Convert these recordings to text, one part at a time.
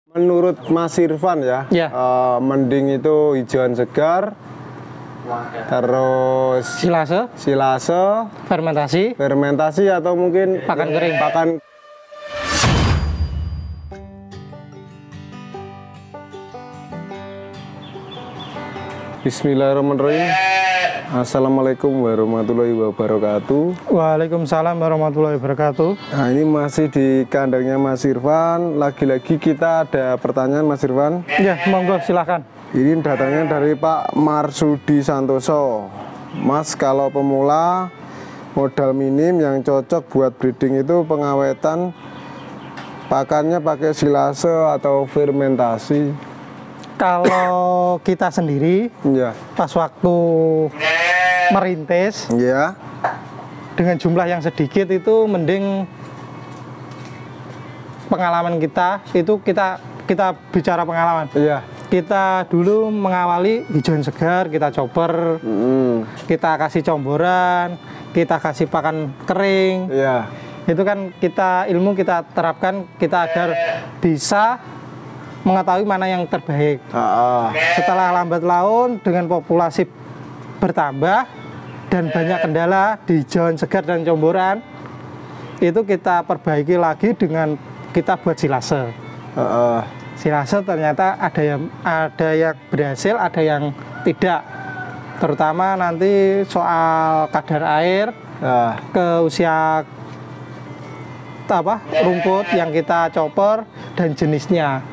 Menurut Mas Irfan ya, Ya. mending itu hijauan segar, terus silase, fermentasi atau mungkin pakan kering. Bismillahirrahmanirrahim. Assalamualaikum warahmatullahi wabarakatuh. Waalaikumsalam warahmatullahi wabarakatuh. Nah, ini masih di kandangnya Mas Irfan. Lagi-lagi kita ada pertanyaan, Mas Irfan. Ya, monggo silahkan. Ini datangnya dari Pak Marsudi Santoso. Mas, kalau pemula modal minim yang cocok buat breeding itu pengawetan pakannya pakai silase atau fermentasi? Kalau kita sendiri, Ya. pas waktu merintis, Ya. dengan jumlah yang sedikit itu mending pengalaman kita, itu kita bicara pengalaman. Iya. Kita dulu mengawali hijauan segar, kita chopper, kita kasih comboran, kita kasih pakan kering. Iya. Itu kan ilmu kita terapkan kita agar bisa mengetahui mana yang terbaik. Setelah lambat laun dengan populasi bertambah dan banyak kendala di hijauan segar dan comboran, itu kita perbaiki lagi dengan kita buat silase. Silase ternyata ada yang berhasil, ada yang tidak. Terutama nanti soal kadar air, ke usia rumput yang kita chopper dan jenisnya.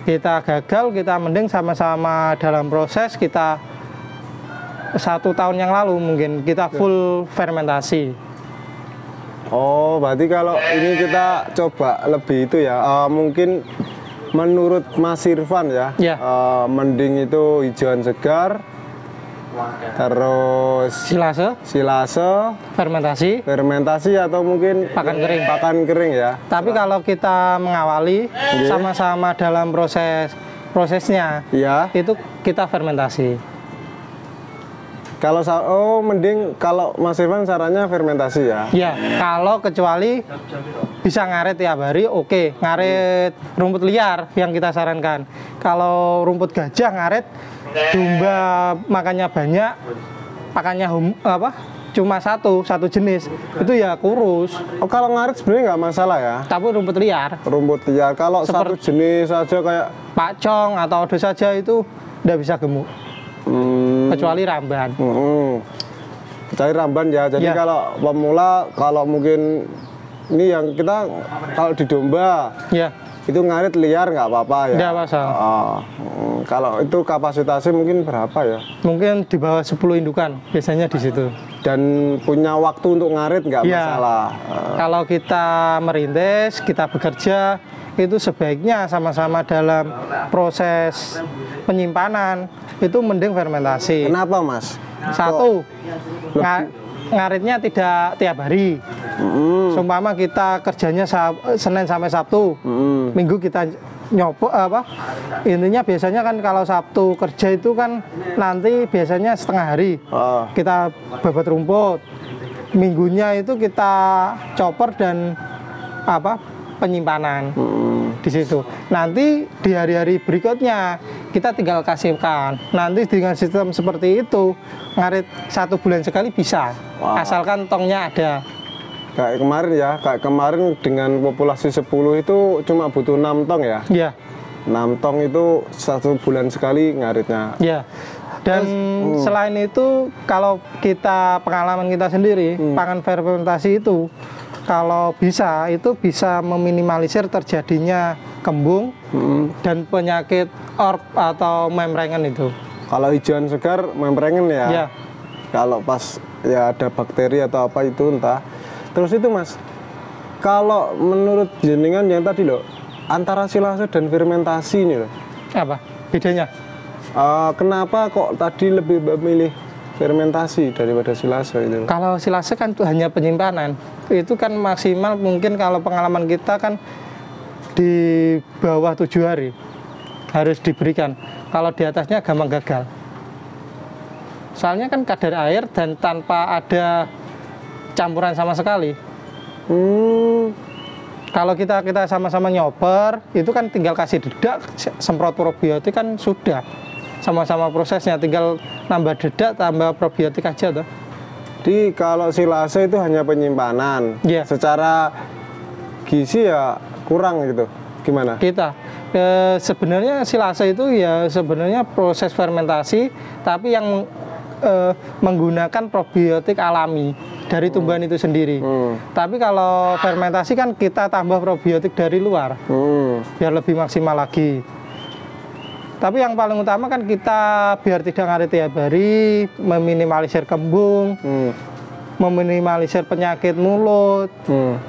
Kita gagal, kita mending sama-sama dalam proses kita 1 tahun yang lalu mungkin kita full fermentasi. Oh, berarti kalau ini kita coba lebih itu ya, mungkin menurut Mas Irfan ya, mending itu hijauan segar, terus silase, fermentasi atau mungkin pakan kering ya. Tapi kalau kita mengawali sama-sama dalam prosesnya, itu kita fermentasi. Kalau mending kalau Mas Irfan sarannya fermentasi ya. Ya, kalau kecuali bisa ngaret tiap hari, oke. Ngaret rumput liar yang kita sarankan. Kalau rumput gajah ngaret, domba makannya banyak, pakannya cuma satu jenis, itu ya kurus. Kalau ngaret sebenarnya nggak masalah ya. Tapi rumput liar. Kalau satu jenis saja kayak pacong atau odo saja itu udah bisa gemuk. Kecuali ramban. Kecuali ramban ya. Jadi kalau pemula, kalau mungkin ini yang kita kalau di domba, itu ngarit liar nggak apa-apa ya. Nggak masalah. Kalau itu kapasitasnya mungkin berapa ya? Mungkin di bawah 10 indukan biasanya di situ. Dan punya waktu untuk ngarit nggak masalah. Kalau kita merintis, kita bekerja, itu sebaiknya sama-sama dalam proses penyimpanan itu mending fermentasi. Kenapa, Mas? Satu, ngaritnya tidak tiap hari. Seumpama kita kerjanya Senin sampai Sabtu, Minggu kita nyopok intinya biasanya kan kalau Sabtu kerja itu kan nanti biasanya setengah hari kita babat rumput, minggunya itu kita chopper dan penyimpanan di situ. Nanti di hari-hari berikutnya kita tinggal kasihkan. Nanti dengan sistem seperti itu ngarit 1 bulan sekali bisa, asalkan tongnya ada. Kayak kemarin ya, dengan populasi 10 itu cuma butuh 6 tong ya? Iya. 6 tong itu 1 bulan sekali ngaritnya. Iya. Dan selain itu, kalau kita pengalaman kita sendiri, pakan fermentasi itu kalau bisa, itu bisa meminimalisir terjadinya kembung dan penyakit orb atau membrangen itu. Kalau hijauan segar membrangen ya? Iya. Kalau pas ya ada bakteri atau apa itu entah. Terus itu, Mas, kalau menurut jenengan yang tadi loh, antara silase dan fermentasi ini loh, apa bedanya? Kenapa kok tadi lebih memilih fermentasi daripada silase itu? Kalau silase kan itu hanya penyimpanan, itu kan maksimal mungkin kalau pengalaman kita kan di bawah 7 hari harus diberikan. Kalau di atasnya gampang gagal. Soalnya kan kadar air dan tanpa ada campuran sama sekali. Kalau kita sama-sama nyoper, itu kan tinggal kasih dedak, semprot probiotik kan sudah. Sama-sama prosesnya, tinggal nambah dedak, tambah probiotik aja tuh. Jadi kalau silase itu hanya penyimpanan. Iya. Secara gizi ya kurang gitu. Gimana? Kita sebenarnya silase itu ya sebenarnya proses fermentasi, tapi yang menggunakan probiotik alami dari tumbuhan itu sendiri. Tapi kalau fermentasi kan kita tambah probiotik dari luar, biar lebih maksimal lagi. Tapi yang paling utama kan kita biar tidak ngarit tiap hari, meminimalisir kembung, meminimalisir penyakit mulut.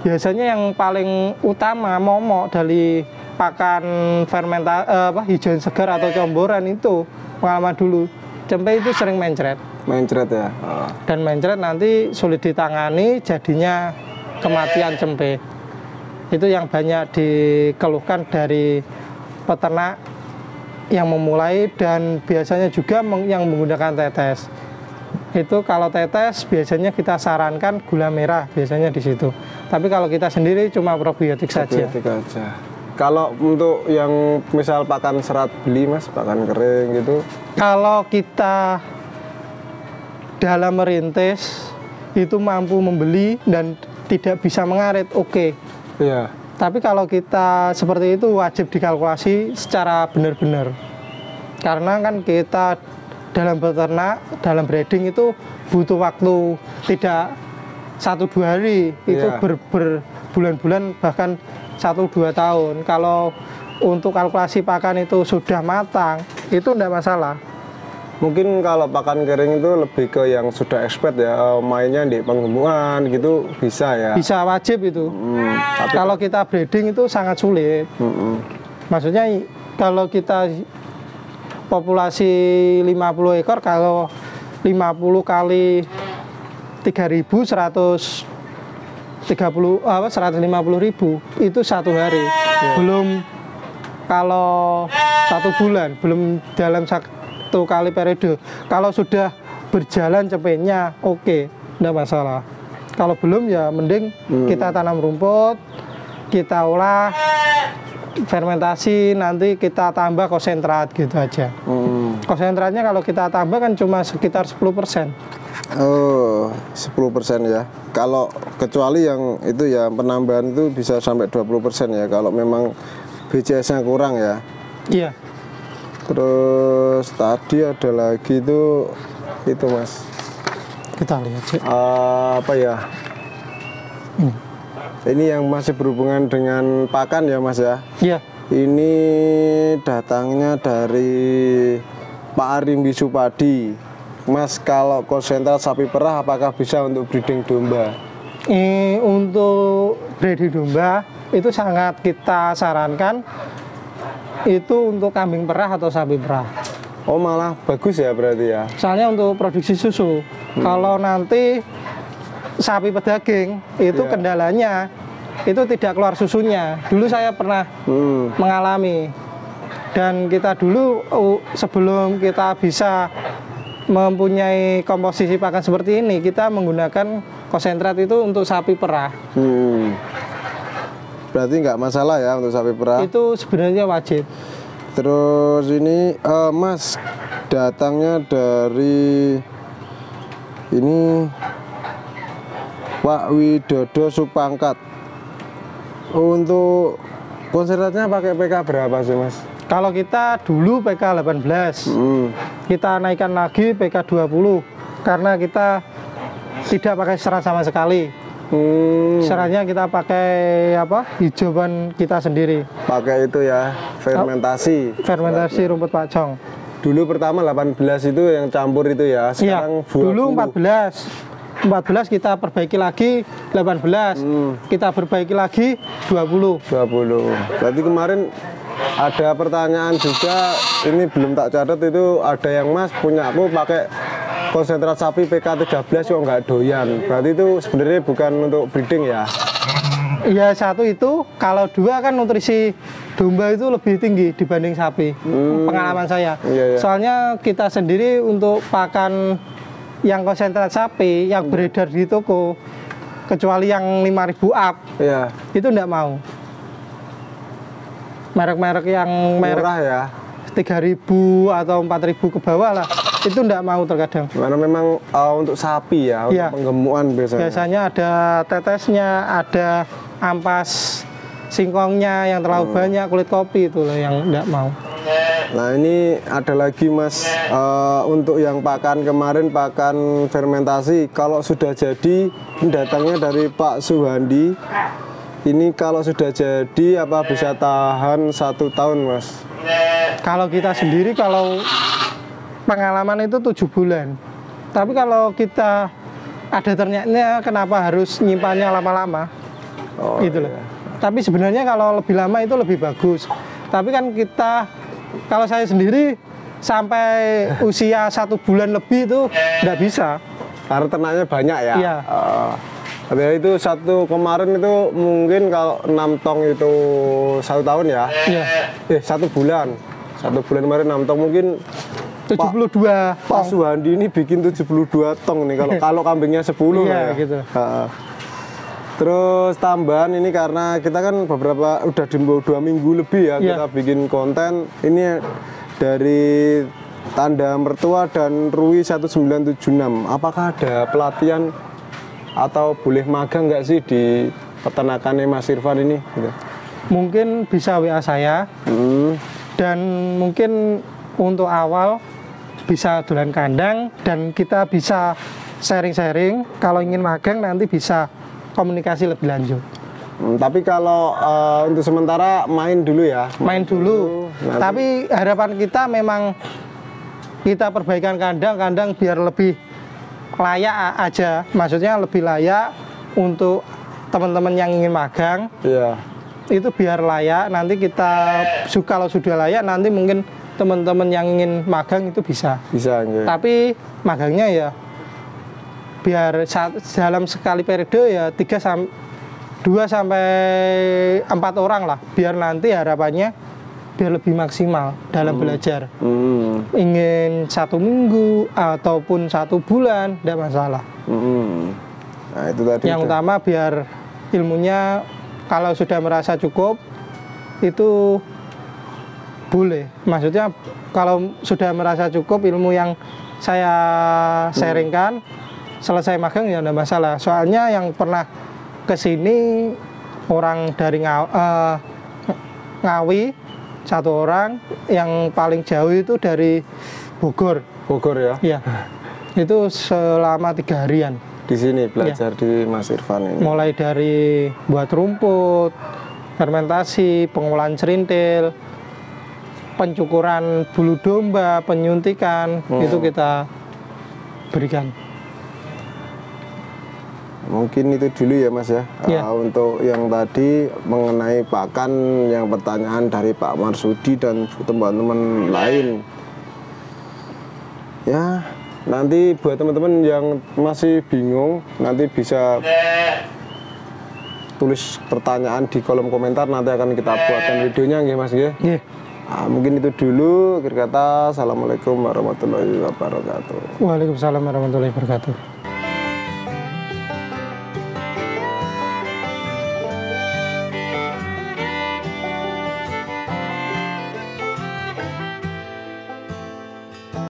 Biasanya yang paling utama momok dari pakan hijauan segar atau comboran itu pengalaman dulu. Cempe itu sering mencret. Mencret ya. Dan mencret nanti sulit ditangani, jadinya kematian cempe. Itu yang banyak dikeluhkan dari peternak yang memulai, dan biasanya juga yang menggunakan tetes. Itu kalau tetes biasanya kita sarankan gula merah biasanya di situ. Tapi kalau kita sendiri cuma probiotik saja. Kalau untuk yang misal pakan serat beli mas, pakan kering gitu. Kalau kita dalam merintis itu mampu membeli dan tidak bisa mengarit, oke. Iya. Tapi kalau kita seperti itu wajib dikalkulasi secara benar-benar. Karena kan kita dalam beternak, dalam breeding itu butuh waktu tidak 1-2 hari, itu berbulan-bulan bahkan 1-2 tahun. Kalau untuk kalkulasi pakan itu sudah matang, itu tidak masalah. Mungkin kalau pakan kering itu lebih ke yang sudah expert ya, mainnya di penggembuan gitu bisa ya. Bisa, wajib itu. Tapi kalau kita breeding itu sangat sulit. Maksudnya kalau kita populasi 50 ekor, kalau 50 kali 150.000 itu 1 hari. Belum kalau 1 bulan, belum dalam 1 kali periode. Kalau sudah berjalan cempenya, oke, tidak masalah. Kalau belum ya mending kita tanam rumput, kita olah, fermentasi, nanti kita tambah konsentrat gitu aja. Konsentratnya kalau kita tambah kan cuma sekitar 10%. Oh, 10% ya. Kalau kecuali yang itu ya penambahan itu bisa sampai 20% ya kalau memang BCS-nya kurang ya. Iya. Terus tadi ada lagi itu mas. Kita lihat sih. Apa ya? Ini yang masih berhubungan dengan pakan ya mas ya. Iya. Ini datangnya dari Pak Arimbi Supadi. Mas, kalau konsentrat sapi perah apakah bisa untuk breeding domba? Untuk breeding domba itu sangat kita sarankan itu untuk kambing perah atau sapi perah. Oh, malah bagus ya berarti ya. Soalnya untuk produksi susu. Kalau nanti sapi pedaging itu kendalanya itu tidak keluar susunya. Dulu saya pernah mengalami. Dan kita dulu sebelum kita bisa mempunyai komposisi pakan seperti ini, kita menggunakan konsentrat itu untuk sapi perah. Berarti nggak masalah ya untuk sapi perah? Itu sebenarnya wajib. Terus ini mas, datangnya dari ini Pak Widodo Supangkat. Untuk konsentratnya pakai PK berapa sih mas? Kalau kita dulu PK 18, kita naikkan lagi PK 20 karena kita tidak pakai serat sama sekali. Seratnya kita pakai hijauan kita sendiri. Pakai itu ya, fermentasi. Fermentasi rumput pacong. Dulu pertama 18 itu yang campur itu ya, sekarang 20. Dulu 14 kita perbaiki lagi 18, kita perbaiki lagi 20. Berarti kemarin ada pertanyaan juga, ini belum tak catat, itu ada yang mas punya aku pakai konsentrat sapi PK 13 kok nggak doyan. Berarti itu sebenarnya bukan untuk breeding ya? Iya, satu itu, kalau dua kan nutrisi domba itu lebih tinggi dibanding sapi. Pengalaman saya. Iya. Soalnya kita sendiri untuk pakan yang konsentrat sapi yang beredar di toko kecuali yang 5.000 up. Iya. Itu enggak mau. Merek-merek yang Murah ya. 3.000 atau 4.000 ke bawah lah, itu enggak mau terkadang. Karena memang untuk sapi ya, Iya. untuk penggemukan biasanya. Biasanya ada tetesnya, ada ampas singkongnya yang terlalu banyak, kulit kopi itu loh yang enggak mau. Nah ini ada lagi Mas, untuk yang pakan kemarin, pakan fermentasi, kalau sudah jadi, ini datangnya dari Pak Suhandi. Ini kalau sudah jadi apa bisa tahan 1 tahun Mas? Kalau kita sendiri, kalau pengalaman itu 7 bulan. Tapi kalau kita ada ternaknya, kenapa harus nyimpannya lama-lama? Oh, Gitu loh. iya. Tapi sebenarnya kalau lebih lama itu lebih bagus. Tapi kan kita, kalau saya sendiri sampai usia 1 bulan lebih itu nggak bisa. Karena ternaknya banyak ya? Iya. Tapi itu satu kemarin itu mungkin kalau 6 tong itu 1 tahun ya? Iya. 1 bulan. 1 bulan kemarin 6 tong mungkin 72 Pak Suhandi ini bikin 72 tong nih kalau kambingnya 10 Iya, ya. gitu. Terus tambahan ini karena kita kan beberapa udah di 2 minggu lebih ya Iya. kita bikin konten ini dari Tanda Mertua dan Rui 1976. Apakah ada pelatihan atau boleh magang nggak sih di peternakannya Mas Irfan ini? Gitu. Mungkin bisa WA saya, dan mungkin untuk awal bisa dolan kandang, dan kita bisa sharing-sharing. Kalau ingin magang nanti bisa komunikasi lebih lanjut. Tapi kalau untuk sementara main dulu ya. Main dulu. Nanti. Tapi harapan kita memang kita perbaikan kandang biar lebih layak aja. Maksudnya lebih layak untuk teman-teman yang ingin magang. Iya. Itu biar layak. Nanti kita kalau sudah layak, nanti mungkin teman-teman yang ingin magang itu bisa. Bisa ya. Tapi magangnya ya biar dalam sekali periode ya 2 sampai 4 orang lah, biar nanti harapannya biar lebih maksimal dalam belajar. Ingin 1 minggu ataupun 1 bulan tidak masalah. Nah itu tadi. Yang utama biar ilmunya kalau sudah merasa cukup itu boleh. Maksudnya kalau sudah merasa cukup ilmu yang saya sharingkan, selesai magang ya tidak masalah. Soalnya yang pernah kesini orang dari Ngawi 1 orang, yang paling jauh itu dari Bogor. Bogor ya. Ya, itu selama 3 harian. Di sini belajar di Mas Irfan ini. Mulai dari buat rumput, fermentasi, pengolahan serintil, pencukuran bulu domba, penyuntikan, itu kita berikan. Mungkin itu dulu ya Mas ya. Ya. Untuk yang tadi mengenai pakan, yang pertanyaan dari Pak Marsudi dan teman-teman lain. Ya, nanti buat teman-teman yang masih bingung, nanti bisa tulis pertanyaan di kolom komentar, nanti akan kita buatkan videonya nggih Mas nggih. Iya. Mungkin itu dulu. Akhir kata, assalamualaikum warahmatullahi wabarakatuh. Waalaikumsalam warahmatullahi wabarakatuh.